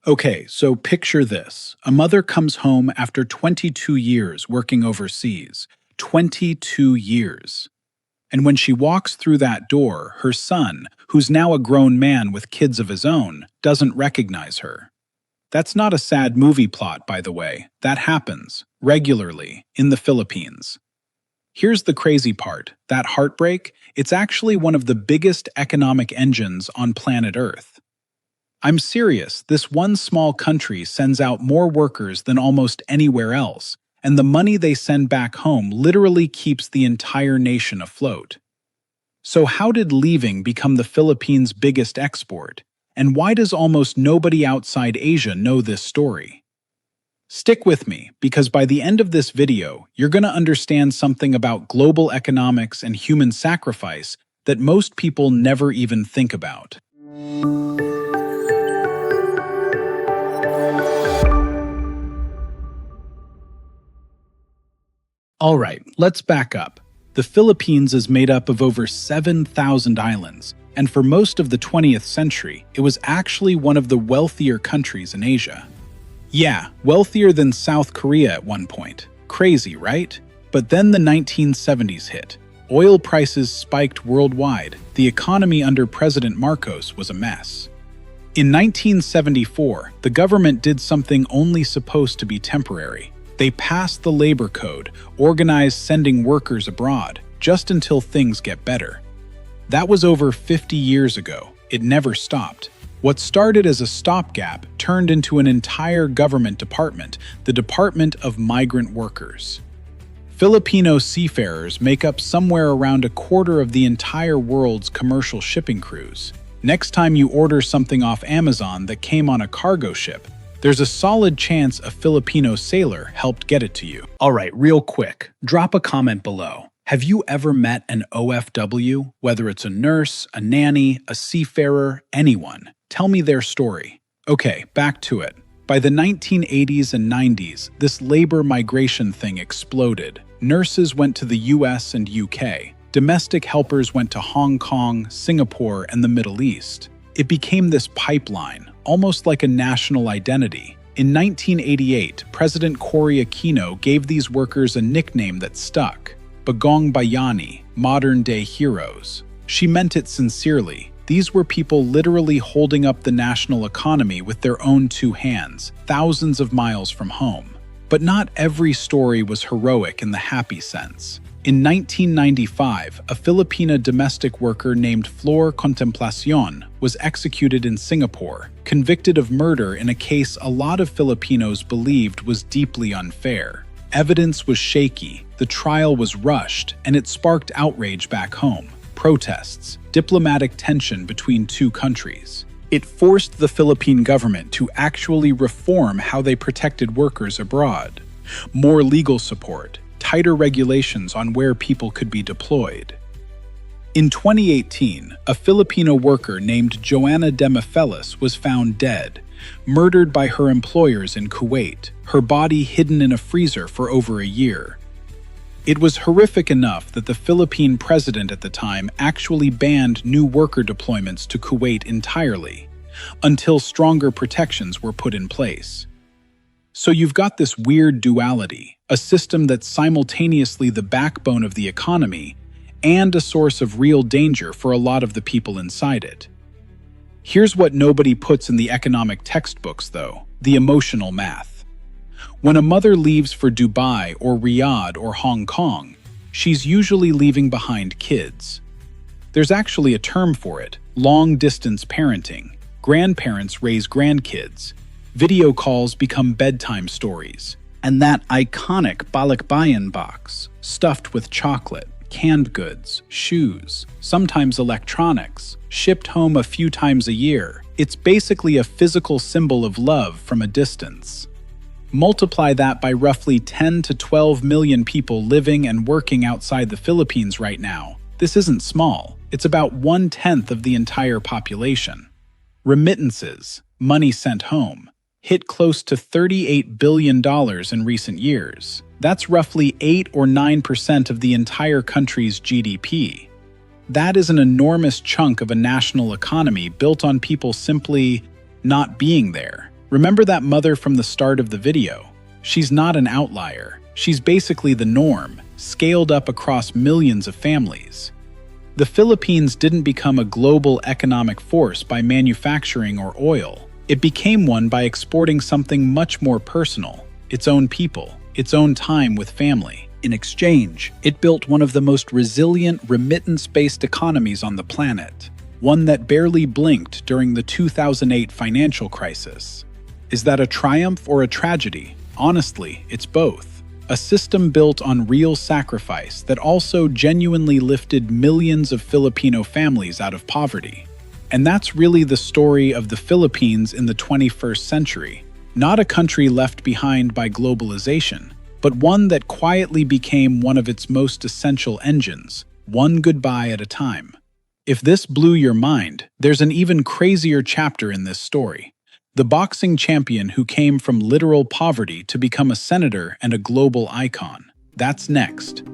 Okay, so picture this. A mother comes home after 22 years working overseas. 22 years. And when she walks through that door, her son, who's now a grown man with kids of his own, doesn't recognize her. That's not a sad movie plot, by the way. That happens, regularly, in the Philippines. Here's the crazy part. That heartbreak, it's actually one of the biggest economic engines on planet Earth. I'm serious, this one small country sends out more workers than almost anywhere else, and the money they send back home literally keeps the entire nation afloat. So how did leaving become the Philippines' biggest export? And why does almost nobody outside Asia know this story? Stick with me, because by the end of this video, you're going to understand something about global economics and human sacrifice that most people never even think about. Alright, let's back up. The Philippines is made up of over 7,000 islands, and for most of the 20th century, it was actually one of the wealthier countries in Asia. Yeah, wealthier than South Korea at one point. Crazy, right? But then the 1970s hit. Oil prices spiked worldwide. The economy under President Marcos was a mess. In 1974, the government did something only supposed to be temporary. They passed the labor code, organized sending workers abroad, just until things get better. That was over 50 years ago. It never stopped. What started as a stopgap turned into an entire government department, the Department of Migrant Workers. Filipino seafarers make up somewhere around a quarter of the entire world's commercial shipping crews. Next time you order something off Amazon that came on a cargo ship, there's a solid chance a Filipino sailor helped get it to you. Alright, real quick, drop a comment below. Have you ever met an OFW? Whether it's a nurse, a nanny, a seafarer, anyone. Tell me their story. Okay, back to it. By the 1980s and 90s, this labor migration thing exploded. Nurses went to the US and UK. Domestic helpers went to Hong Kong, Singapore, and the Middle East. It became this pipeline, almost like a national identity. In 1988, President Cory Aquino gave these workers a nickname that stuck, Bagong Bayani, modern-day heroes. She meant it sincerely. These were people literally holding up the national economy with their own two hands, thousands of miles from home. But not every story was heroic in the happy sense. In 1995, a Filipina domestic worker named Flor Contemplacion was executed in Singapore, convicted of murder in a case a lot of Filipinos believed was deeply unfair. Evidence was shaky, the trial was rushed, and it sparked outrage back home. Protests, diplomatic tension between two countries. It forced the Philippine government to actually reform how they protected workers abroad. More legal support, tighter regulations on where people could be deployed. In 2018, a Filipino worker named Joanna Demafelis was found dead, murdered by her employers in Kuwait, her body hidden in a freezer for over a year. It was horrific enough that the Philippine president at the time actually banned new worker deployments to Kuwait entirely, until stronger protections were put in place. So you've got this weird duality, a system that's simultaneously the backbone of the economy and a source of real danger for a lot of the people inside it. Here's what nobody puts in the economic textbooks, though, the emotional math. When a mother leaves for Dubai or Riyadh or Hong Kong, she's usually leaving behind kids. There's actually a term for it, long-distance parenting. Grandparents raise grandkids. Video calls become bedtime stories. And that iconic balikbayan box, stuffed with chocolate, canned goods, shoes, sometimes electronics, shipped home a few times a year. It's basically a physical symbol of love from a distance. Multiply that by roughly 10 to 12 million people living and working outside the Philippines right now. This isn't small. It's about 1/10 of the entire population. Remittances, money sent home, hit close to $38 billion in recent years. That's roughly 8 or 9% of the entire country's GDP. That is an enormous chunk of a national economy built on people simply not being there. Remember that mother from the start of the video? She's not an outlier. She's basically the norm, scaled up across millions of families. The Philippines didn't become a global economic force by manufacturing or oil. It became one by exporting something much more personal, its own people, its own time with family. In exchange, it built one of the most resilient remittance-based economies on the planet, one that barely blinked during the 2008 financial crisis. Is that a triumph or a tragedy? Honestly, it's both. A system built on real sacrifice that also genuinely lifted millions of Filipino families out of poverty. And that's really the story of the Philippines in the 21st century. Not a country left behind by globalization, but one that quietly became one of its most essential engines, one goodbye at a time. If this blew your mind, there's an even crazier chapter in this story. The boxing champion who came from literal poverty to become a senator and a global icon. That's next.